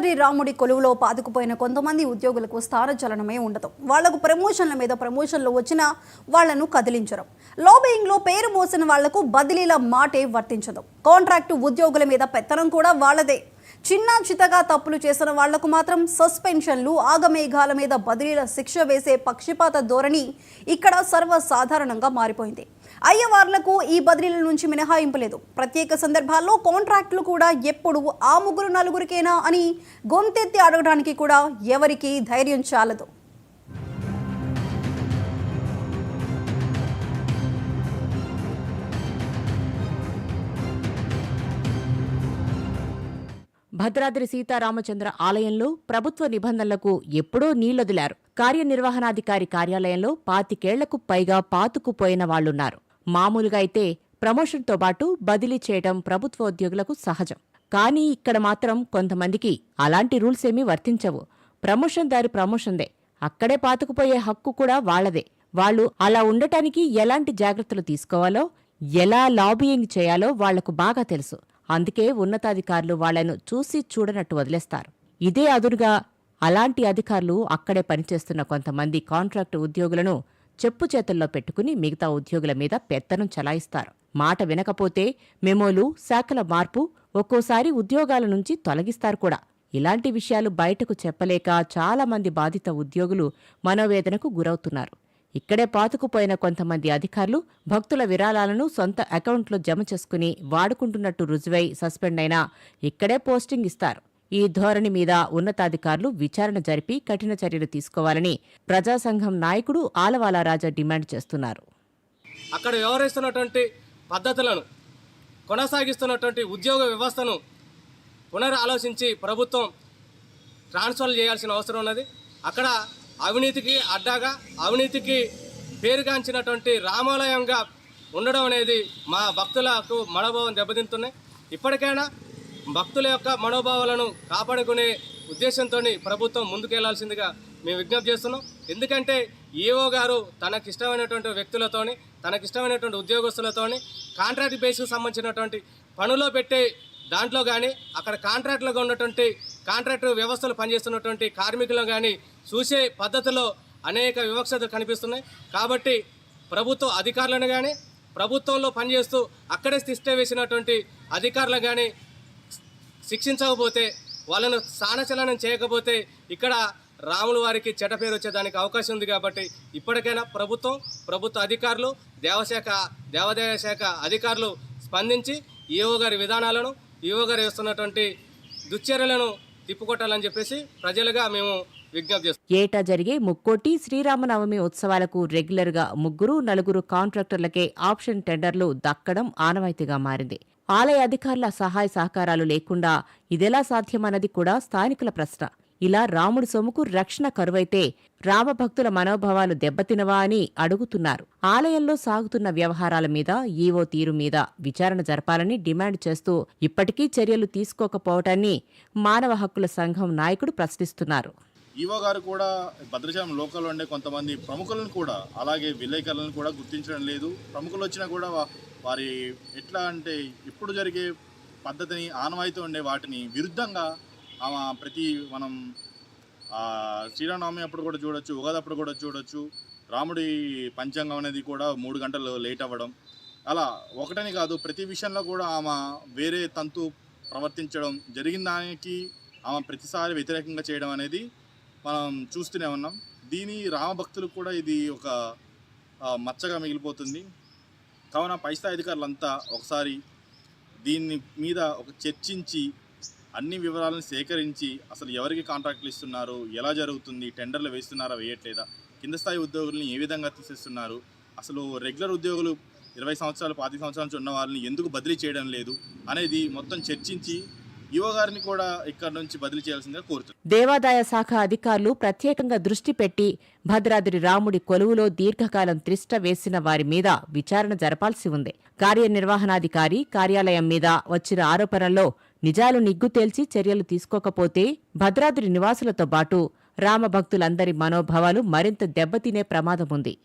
భద్రాద్రి రాముడి కొలువులో పాతుకుపోయిన కొంతమంది ఉద్యోగులకు స్థానచలనమే ఉండదు. వాళ్లకు ప్రమోషన్ల మీద ప్రమోషన్లు వచ్చినా వాళ్లను కదిలించరు. లాబియింగ్లో పేరు మోసిన వాళ్లకు బదిలీల మాటే వర్తించదు. కాంట్రాక్టు ఉద్యోగుల మీద పెత్తనం కూడా వాళ్లదే. చిన్న చితగా తప్పులు చేసిన వాళ్లకు మాత్రం సస్పెన్షన్లు, ఆగమేఘాల మీద బదిలీల శిక్ష వేసే పక్షపాత ధోరణి ఇక్కడ సర్వసాధారణంగా మారిపోయింది. అయ్యవార్లకు ఈ బదిలీల నుంచి మినహాయింపు లేదు. ప్రత్యేక సందర్భాల్లో కాంట్రాక్టులు కూడా ఎప్పుడు ఆ ముగ్గురు నలుగురికేనా అని గొంతెత్తి అడగడానికి కూడా ఎవరికి ధైర్యం చాలదు. భద్రాద్రి సీతారామచంద్ర ఆలయంలో ప్రభుత్వ నిబంధనలకు ఎప్పుడో నీళ్లొదిలారు. కార్యనిర్వహణాధికారి కార్యాలయంలో 25 ఏళ్లకు పైగా పాతుకుపోయిన వాళ్లున్నారు. మామూలుగా అయితే ప్రమోషన్తో పాటు బదిలీ చేయడం ప్రభుత్వ ఉద్యోగులకు సహజం. కానీ ఇక్కడ మాత్రం కొంతమందికి అలాంటి రూల్స్ ఏమీ వర్తించవు. ప్రమోషన్ దారి ప్రమోషన్దే, అక్కడే పాతుకుపోయే హక్కు కూడా వాళ్లదే. వాళ్లు అలా ఉండటానికి ఎలాంటి జాగ్రత్తలు తీసుకోవాలో, ఎలా లాబియింగ్ చేయాలో వాళ్లకు బాగా తెలుసు. అందుకే ఉన్నతాధికారులు వాళ్లను చూసి చూడనట్టు వదిలేస్తారు. ఇదే అదునుగా అలాంటి అధికారులు అక్కడే పనిచేస్తున్న కొంతమంది కాంట్రాక్టు ఉద్యోగులను చెప్పు చేతుల్లో పెట్టుకుని మిగతా ఉద్యోగుల మీద పెత్తనం చలాయిస్తారు. మాట వినకపోతే మెమోలు, శాఖల మార్పు, ఒక్కోసారి ఉద్యోగాల నుంచి తొలగిస్తారు కూడా. ఇలాంటి విషయాలు బయటకు చెప్పలేక చాలామంది బాధిత ఉద్యోగులు మనోవేదనకు గురవుతున్నారు. ఇక్కడే పాతుకుపోయిన కొంతమంది అధికారులు భక్తుల విరాళాలను సొంత అకౌంట్లో జమ చేసుకుని వాడుకుంటున్నట్టు రుజువై సస్పెండ్ అయినా ఇక్కడే పోస్టింగ్ ఇస్తారు. ఈ ధోరణి మీద ఉన్నతాధికారులు విచారణ జరిపి కఠిన చర్యలు తీసుకోవాలని ప్రజాసంఘం నాయకుడు ఆలవాల రాజా డిమాండ్ చేస్తున్నారు. అక్కడ వ్యవహరిస్తున్నటువంటి పద్ధతులను, కొనసాగిస్తున్నటువంటి ఉద్యోగ వ్యవస్థను పునరాలోచించి ప్రభుత్వం ట్రాన్స్ఫర్ చేయాల్సిన అవసరం ఉన్నది. అక్కడ అవినీతికి అడ్డాగా, అవినీతికి పేరుగాంచినటువంటి రామాలయంగా ఉండడం అనేది మా భక్తులకు మనోభావం దెబ్బతింటున్నాయి. ఇప్పటికైనా భక్తుల యొక్క మనోభావాలను కాపాడుకునే ఉద్దేశంతో ప్రభుత్వం ముందుకెళ్లాల్సిందిగా మేము విజ్ఞప్తి చేస్తున్నాం. ఎందుకంటే ఈఓ గారు తనకిష్టమైనటువంటి వ్యక్తులతోని, తనకిష్టమైనటువంటి ఉద్యోగస్తులతోని కాంట్రాక్ట్ బేస్కు సంబంధించినటువంటి పనులో పెట్టే దాంట్లో కానీ, అక్కడ కాంట్రాక్టులుగా ఉన్నటువంటి కాంట్రాక్టు వ్యవస్థలు పనిచేస్తున్నటువంటి కార్మికులను కానీ చూసే పద్ధతిలో అనేక వివక్షతలు కనిపిస్తున్నాయి. కాబట్టి ప్రభుత్వ అధికారులను కానీ, ప్రభుత్వంలో పనిచేస్తూ అక్కడే తిష్ట వేసినటువంటి అధికారులను కానీ శిక్షించకపోతే, వాళ్ళను స్థానచలనం చేయకపోతే ఇక్కడ రాముల వారికి చెడ్డ పేరు వచ్చేదానికి అవకాశం ఉంది. కాబట్టి ఇప్పటికైనా ప్రభుత్వ అధికారులు, దేవాదాయ శాఖ అధికారులు స్పందించి ఈఓ గారి విధానాలను, ఈఓ గారు వేస్తున్నటువంటి దుశ్చర్యలను తిప్పుకొట్టాలని చెప్పేసి ప్రజలుగా మేము విజ్ఞప్తి చేస్తాం. ఏటా జరిగే ముక్కోటి శ్రీరామనవమి ఉత్సవాలకు రెగ్యులర్గా 3-4 కాంట్రాక్టర్లకే ఆప్షన్ టెండర్లు దక్కడం ఆనవాయితీగా మారింది. ఆలయ అధికారుల సహాయ సహకారాలు లేకుండా ఇదెలా సాధ్యమన్నది కూడా స్థానికుల ప్రశ్న. ఇలా రాముడి సొమ్ముకు రక్షణ కరువైతే రామభక్తుల మనోభావాలు దెబ్బతినవా అని అడుగుతున్నారు. ఆలయంలో సాగుతున్న వ్యవహారాల మీద, ఈవో తీరు మీద విచారణ జరపాలని డిమాండ్ చేస్తూ ఇప్పటికీ చర్యలు తీసుకోకపోవటాన్ని మానవ హక్కుల సంఘం నాయకుడు ప్రశ్నిస్తున్నారు. ఈవో గారు కూడా భద్రాచలం లోకల్లో ఉండే కొంతమంది ప్రముఖులను కూడా, అలాగే విలేకరులను కూడా గుర్తించడం లేదు. ప్రముఖులు వచ్చినా కూడా వారి ఎట్లా అంటే ఇప్పుడు జరిగే పద్ధతిని, ఆనవాయితీ ఉండే వాటిని విరుద్ధంగా మనం శ్రీరామనవమి అప్పుడు కూడా చూడొచ్చు, ఉగాది అప్పుడు కూడా చూడొచ్చు. రాముడి పంచాంగం అనేది కూడా 3 గంటలు లేట్ అవ్వడం, అలా ఒకటని కాదు ప్రతి విషయంలో కూడా ఆమె వేరే తంతు ప్రవర్తించడం, జరిగిన దానికి ఆమె ప్రతిసారి వ్యతిరేకంగా చేయడం అనేది మనం చూస్తూనే ఉన్నాం. దీని రామభక్తులకు కూడా ఇది ఒక మచ్చగా మిగిలిపోతుంది. కావున పై స్థాయి అధికారులంతా ఒకసారి దీని మీద చర్చించి అన్ని వివరాలను సేకరించి అసలు ఎవరికి కాంట్రాక్టులు ఇస్తున్నారు, ఎలా జరుగుతుంది, టెండర్లు వేస్తున్నారా వేయట్లేదా, కింద స్థాయి ఉద్యోగుల్ని ఏ విధంగా తీసేస్తున్నారు, అసలు రెగ్యులర్ ఉద్యోగులు 20 సంవత్సరాలు 25 సంవత్సరాల నుంచి ఉన్న వాళ్ళని ఎందుకు బదిలీ చేయడం లేదు అనేది మొత్తం చర్చించి ఈవో గారిని కూడా ఇక్కడ నుంచి బదిలీ చేయాల్సిందిగా కోరుతున్నారు. దేవాదాయ శాఖ అధికారులు ప్రత్యేకంగా దృష్టి పెట్టి భద్రాద్రి రాముడి కొలువులో దీర్ఘకాలం త్రిష్ట వేసిన వారి మీద విచారణ జరపాల్సి ఉంది. కార్యనిర్వహణాధికారి కార్యాలయం మీద వచ్చిన ఆరోపణల్లో నిజాలు నిగ్గు తేల్చి చర్యలు తీసుకోకపోతే భద్రాద్రి నివాసులతో పాటు రామభక్తులందరి మనోభావాలు మరింత దెబ్బతినే ప్రమాదముంది.